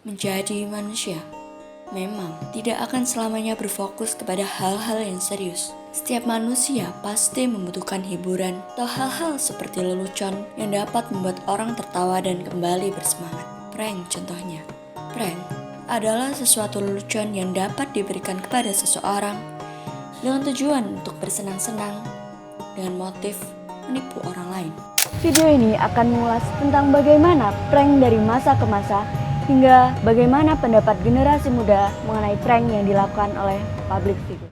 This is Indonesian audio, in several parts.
Menjadi manusia memang tidak akan selamanya berfokus kepada hal-hal yang serius. Setiap manusia pasti membutuhkan hiburan atau hal-hal seperti lelucon yang dapat membuat orang tertawa dan kembali bersemangat. Prank contohnya. Prank adalah sesuatu lelucon yang dapat diberikan kepada seseorang dengan tujuan untuk bersenang-senang dengan motif menipu orang lain. Video ini akan mengulas tentang bagaimana prank dari masa ke masa hingga bagaimana pendapat generasi muda mengenai prank yang dilakukan oleh public figure.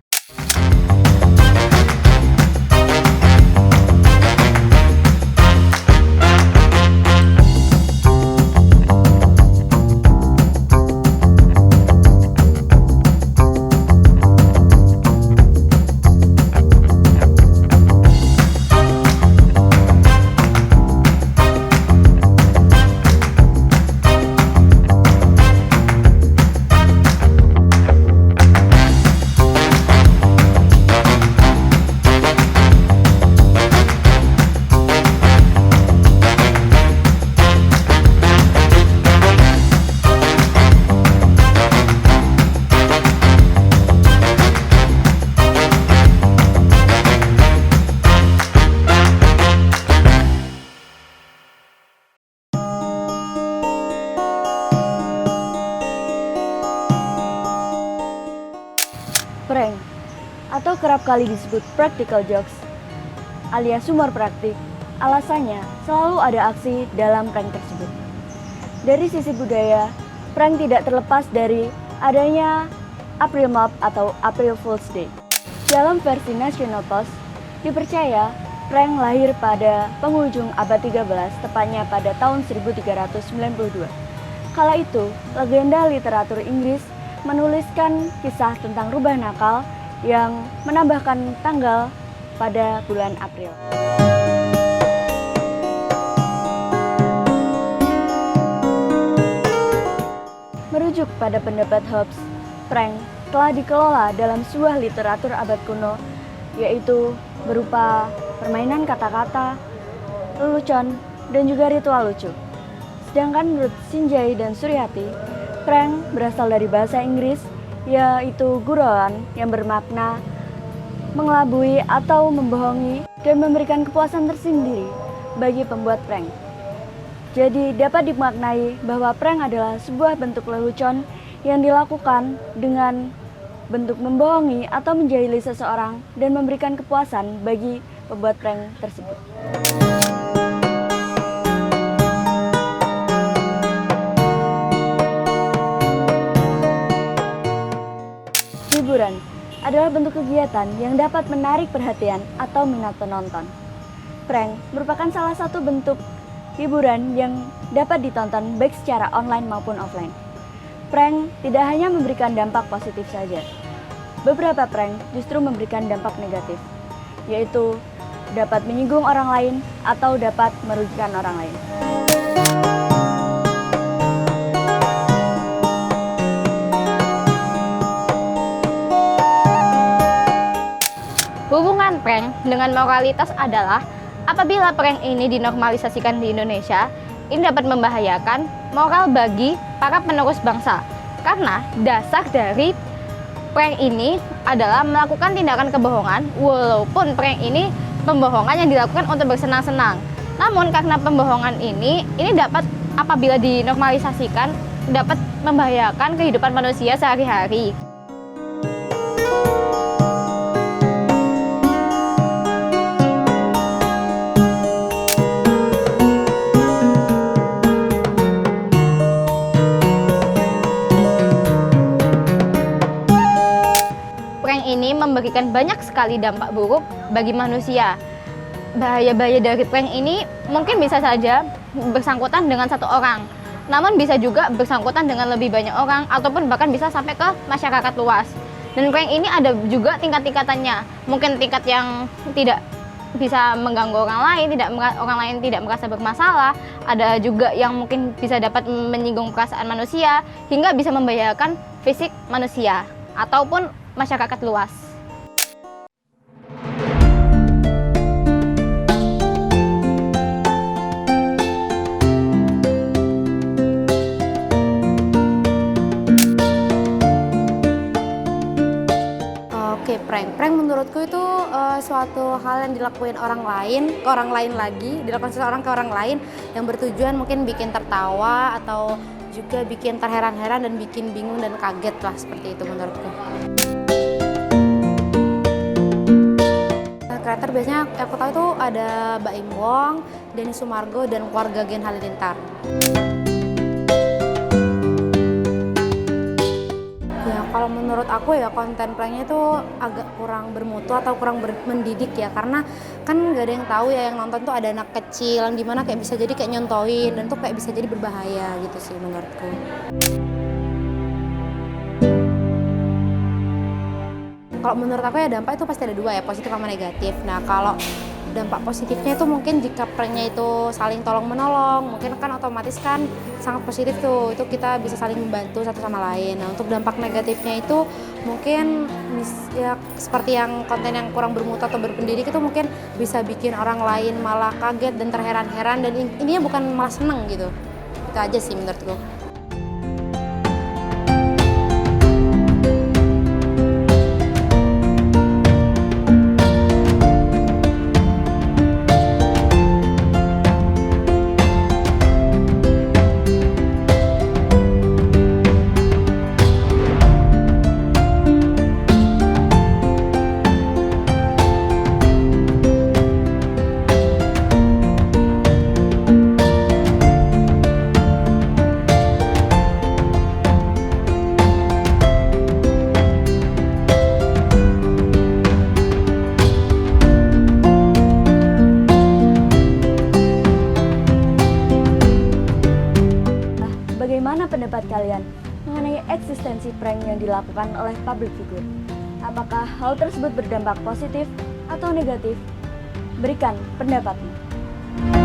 Prank atau kerap kali disebut practical jokes alias humor praktik, alasannya selalu ada aksi dalam prank tersebut. Dari sisi budaya, prank tidak terlepas dari adanya April Mop atau April Fool's Day. Dalam versi National Post, dipercaya prank lahir pada penghujung abad 13, tepatnya pada tahun 1392. Kala itu, legenda literatur Inggris menuliskan kisah tentang rubah nakal yang menambahkan tanggal pada bulan April. Merujuk pada pendapat Hobbes, prank telah dikelola dalam sebuah literatur abad kuno, yaitu berupa permainan kata-kata, lelucon, dan juga ritual lucu. Sedangkan menurut Sinjai dan Suryati, prank berasal dari bahasa Inggris, yaitu guroan yang bermakna mengelabui atau membohongi dan memberikan kepuasan tersendiri bagi pembuat prank. Jadi dapat dimaknai bahwa prank adalah sebuah bentuk lelucon yang dilakukan dengan bentuk membohongi atau menjahili seseorang dan memberikan kepuasan bagi pembuat prank tersebut. Hiburan adalah bentuk kegiatan yang dapat menarik perhatian atau minat penonton. Prank merupakan salah satu bentuk hiburan yang dapat ditonton baik secara online maupun offline. Prank tidak hanya memberikan dampak positif saja. Beberapa prank justru memberikan dampak negatif, yaitu dapat menyinggung orang lain atau dapat merugikan orang lain. Hubungan prank dengan moralitas adalah apabila prank ini dinormalisasikan di Indonesia, ini dapat membahayakan moral bagi para penerus bangsa. Karena dasar dari prank ini adalah melakukan tindakan kebohongan, walaupun prank ini pembohongan yang dilakukan untuk bersenang-senang. Namun karena pembohongan ini dapat apabila dinormalisasikan dapat membahayakan kehidupan manusia sehari-hari. Ini memberikan banyak sekali dampak buruk bagi manusia. Bahaya-bahaya dari prank ini mungkin bisa saja bersangkutan dengan satu orang, namun bisa juga bersangkutan dengan lebih banyak orang ataupun bahkan bisa sampai ke masyarakat luas. Dan prank ini ada juga tingkat-tingkatannya. Mungkin tingkat yang tidak bisa mengganggu orang lain, orang lain tidak merasa bermasalah. Ada juga yang mungkin bisa dapat menyinggung perasaan manusia hingga bisa membahayakan fisik manusia ataupun masyarakat luas. prank. Prank menurutku itu suatu hal yang dilakuin orang lain ke orang lain lagi, dilakukan seseorang ke orang lain yang bertujuan mungkin bikin tertawa atau juga bikin terheran-heran dan bikin bingung dan kaget lah, seperti itu menurutku. Kreator biasanya yang aku tahu itu ada Baim Wong, Denny Sumargo, dan keluarga Gen Halilintar. Ya kalau menurut aku ya konten pranknya itu agak kurang bermutu atau kurang mendidik ya, karena kan nggak ada yang tahu ya, yang nonton tuh ada anak kecil yang dimana kayak bisa jadi kayak nyontoin dan tuh kayak bisa jadi berbahaya gitu sih menurutku. Kalau menurut aku ya dampak itu pasti ada dua ya, positif sama negatif. Nah kalau dampak positifnya itu mungkin jika pranknya itu saling tolong menolong, mungkin kan otomatis kan sangat positif tuh, itu kita bisa saling membantu satu sama lain. Nah untuk dampak negatifnya itu mungkin ya seperti yang konten yang kurang bermutu atau berpendidik itu mungkin bisa bikin orang lain malah kaget dan terheran-heran, dan ininya bukan malah seneng gitu. Itu aja sih menurutku. Bagaimana pendapat kalian mengenai eksistensi prank yang dilakukan oleh public figure? Apakah hal tersebut berdampak positif atau negatif? Berikan pendapatmu.